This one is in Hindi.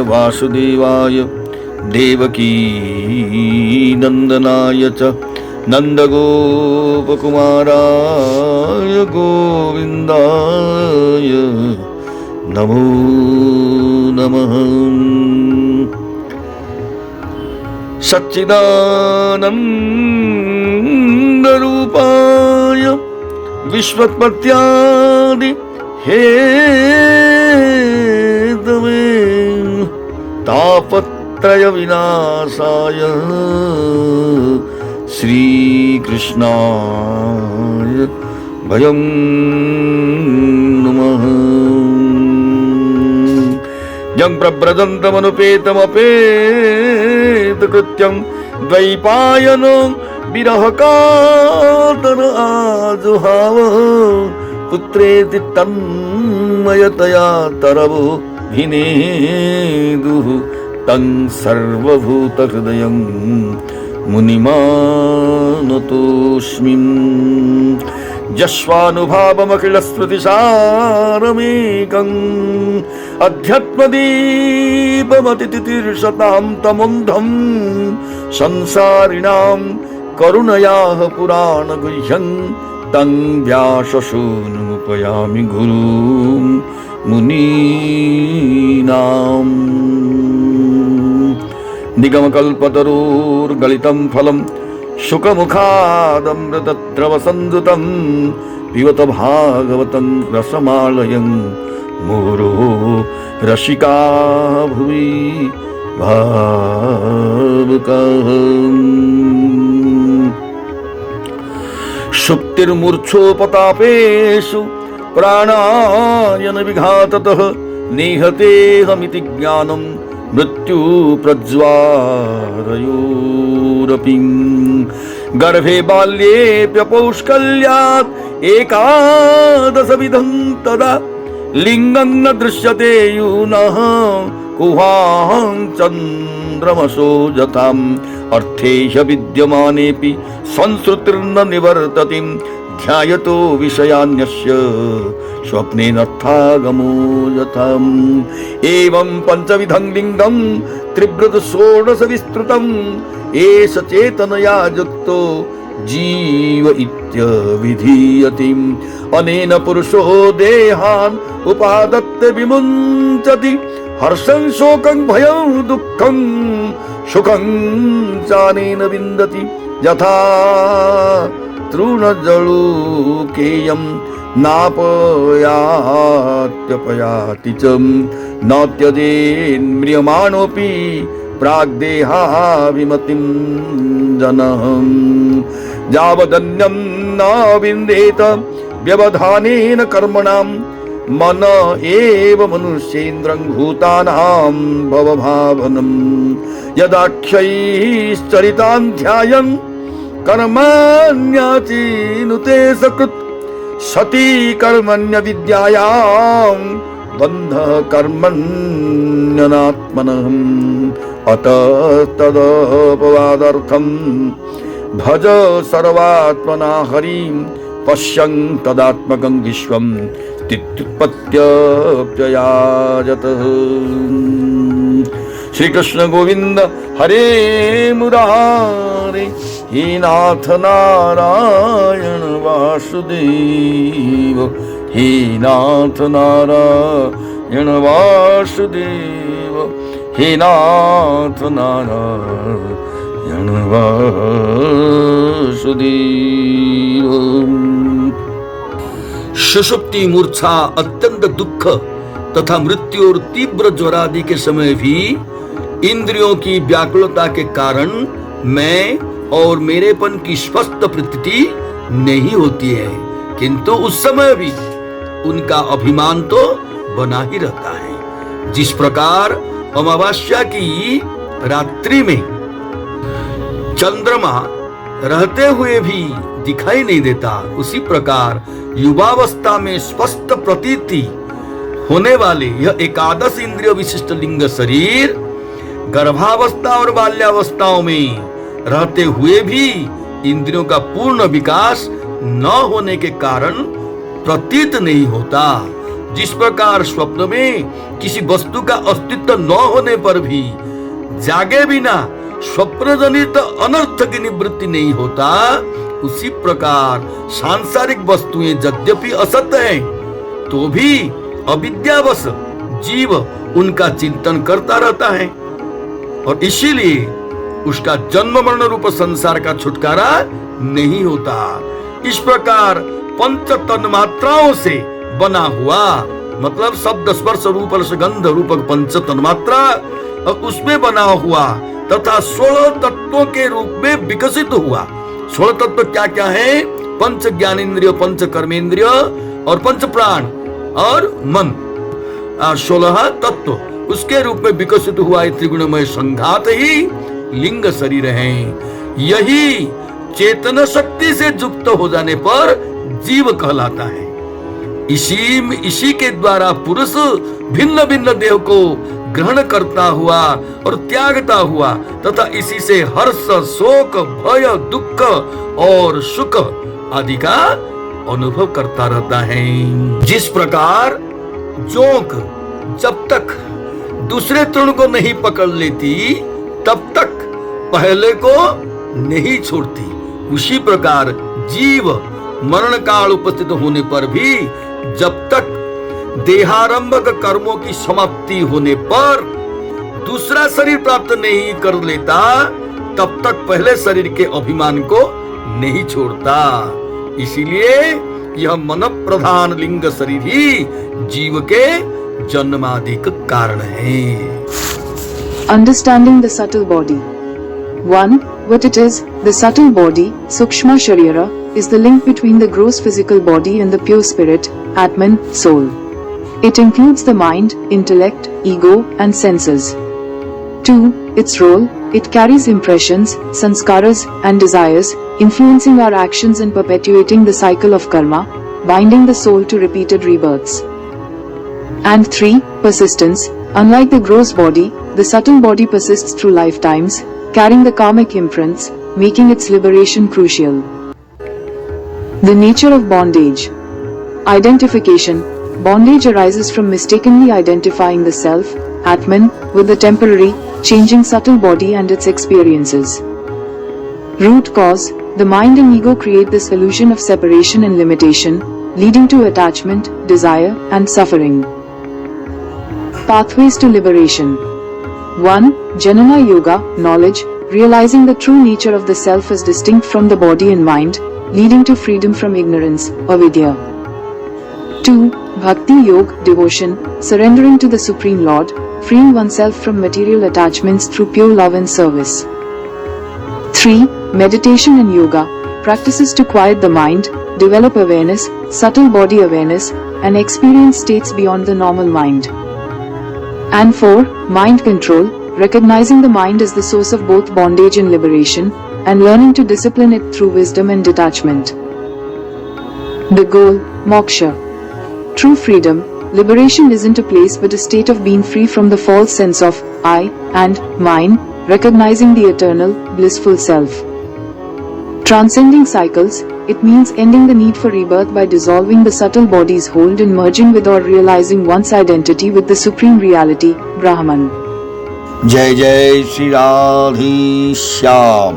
वासुदेवाय देवकी नंदनाय च नंदगोपकुमाराय गोविंदाय नमो नमः। सच्चिदानंदरूपाय विश्वोत्पत्त्यादि हेतवे तापत्रय विनाशाय श्रीकृष्णाय वयं नमः। यं प्रव्रजन्तमनुपेतमपेतकृत्यं द्वैपायनो विरहकातर आजुहाव पुत्रेति तन्मयतया तरवो भिनेदुः तं सर्वभूतहृदयं मुनिमानतोऽस्मि। यस्वानुभावमखिलस्मृतिसारमेकम् अध्यात्मदीपमतितितिर्षतां तमोन्धं संसारिणां करुणयाः पुराणगुह्यं तं व्याससूनुमुपयामि गुरुं मुनीनाम्। निगमकल्पतरोर्गलितं फलं शुकमुखादमृतद्रवसंयुतं पिबत भागवतं रसमालयं मुहुरो रसिका भुवि भावुकाः। सुप्तिर्मूर्च्छोपतापेषु प्राणायन विघाततः निहतेऽहमिति ज्ञानं मृत्यु प्रज्वालयोरपि। गर्भे बाल्येऽप्यपौष्कल्यात् एकादशविधं तदा लिङ्गं न दृश्यते यूनः कुहां चन्द्रमसो यथाम् अर्थे ह्य विद्यमानेऽपि संसृतिर्न निवर्तते ध्यायतो विषयान्यस्य स्वप्नेनर्थागमो यथाम्। एवं पञ्चविधं लिङ्गं त्रिव्रत षोडश विस्तृतम् एष चेतनया युक्तो जीव इत्यभिधीयते। अनेन पुरुषो देहान् उपादत्ते विमुञ्चति हर्षं शोकं भयं दुःखं सुखं चानेन विन्दति। यथा तृणजलूकेयं नापयात्यपयाति च न त्यजेन्म्रियमाणोऽपि प्राग्देहाभिमतिं जनः। यावदन्यं न विन्देत व्यवधानेन कर्मणां मन एव मनुष्येन्द्रं भूतानां भवभावनम्। यदाख्यैश्चरितां ध्यायन् कर्मण्याचिनुते सकृत् सती कर्मण्य विद्यायां बन्धः कर्मण्यनात्मनः। अतस्तदपवादार्थं भज सर्वात्मना हरिं पश्यन् तदात्मकं विश्वं तित्युत्पत्त्यव्ययाजतः। श्री कृष्ण गोविंद हरे मुरारे हे नाथ नारायण वासुदेव हे नाथ नारायण वासुदेव हे नाथ नारायण वासुदेव। सुषुप्ति मूर्छा अत्यंत दुख तथा मृत्यु और तीव्र ज्वरादि के समय भी इंद्रियों की व्याकुलता के कारण मैं और मेरेपन की स्वस्थ प्रतीति नहीं होती है, किंतु उस समय भी उनका अभिमान तो बना ही रहता है। जिस प्रकार अमावस्या की रात्रि में चंद्रमा रहते हुए भी दिखाई नहीं देता, उसी प्रकार युवावस्था में स्वस्थ प्रतीति होने वाले यह एकादश इंद्रिय विशिष्ट लिंग शरीर गर्भावस्था और बाल्यावस्थाओं में रहते हुए भी इंद्रियों का पूर्ण विकास न होने के कारण प्रतीत नहीं होता, जिस प्रकार स्वप्न में किसी वस्तु का अस्तित्व न होने पर भी जागे बिना स्वप्न जनित अनर्थ की निवृत्ति नहीं होता, उसी प्रकार सांसारिक वस्तुएं यद्यपि असत्य हैं, तो भी अविद्यावश जीव उनका चिंतन करता रहता है और इसीलिए उसका जन्म मरण रूप संसार का छुटकारा नहीं होता। इस प्रकार पंच तन्मात्राओं से बना हुआ, मतलब शब्द स्पर्श रूप रस गंध रूपक पंच तन्मात्रा, और उसमें बना हुआ तथा 16 तत्वों के रूप में विकसित हुआ। 16 तत्व क्या क्या है? पंच ज्ञानेन्द्रिय, पंच कर्मेंद्रिय और पंच प्राण और मन, 16 तत्व उसके रूप में विकसित हुआ है। त्रिगुणमय संघात ही लिंग शरीर है। यही चेतन शक्ति से युक्त हो जाने पर जीव कहलाता है। इसी के द्वारा पुरुष भिन्न भिन्न देह को ग्रहण करता हुआ और त्यागता हुआ तथा इसी से हर्ष, शोक, भय, दुख और सुख आदि का अनुभव करता रहता है। जिस प्रकार जोंक जब तक दूसरे तृण को नहीं पकड़ लेती तब तक पहले को नहीं छोड़ती, उसी प्रकार जीव मरण काल उपस्थित होने पर भी जब तक देहारंभक कर्मों की समाप्ति होने पर दूसरा शरीर प्राप्त नहीं कर लेता, तब तक पहले शरीर के अभिमान को नहीं छोड़ता। इसीलिए यह मन प्रधान लिंग शरीर ही जीव के जन्मादिक कारण है। Understanding the subtle body. 1. What it is? The subtle body, Sukshma Sharira, is the link between the gross physical body and the pure spirit, Atman, soul. It includes the mind, intellect, ego, and senses. 2. Its role, it carries impressions, sanskaras, and desires, influencing our actions and perpetuating the cycle of karma, binding the soul to repeated rebirths. And 3. Persistence. Unlike the gross body, the subtle body persists through lifetimes, carrying the karmic imprints, making its liberation crucial. The nature of bondage. Identification. Bondage arises from mistakenly identifying the self, Atman, with the temporary, changing subtle body and its experiences. Root cause. The mind and ego create this illusion of separation and limitation, leading to attachment, desire, and suffering. Pathways to liberation. 1. Janana Yoga, knowledge, realizing the true nature of the self as distinct from the body and mind, leading to freedom from ignorance, avidya. 2. Bhakti Yoga, devotion, surrendering to the Supreme Lord, freeing oneself from material attachments through pure love and service. 3. Meditation and yoga, practices to quiet the mind, develop awareness, subtle body awareness, and experience states beyond the normal mind. And 4. Mind control, recognizing the mind as the source of both bondage and liberation, and learning to discipline it through wisdom and detachment. The goal, moksha. True freedom, liberation isn't a place but a state of being free from the false sense of I and mine, recognizing the eternal, blissful self. Transcending cycles, it means ending the need for rebirth by dissolving the subtle body's hold and merging with or realizing one's identity with the supreme reality, Brahman. जय जय श्री राधे श्याम।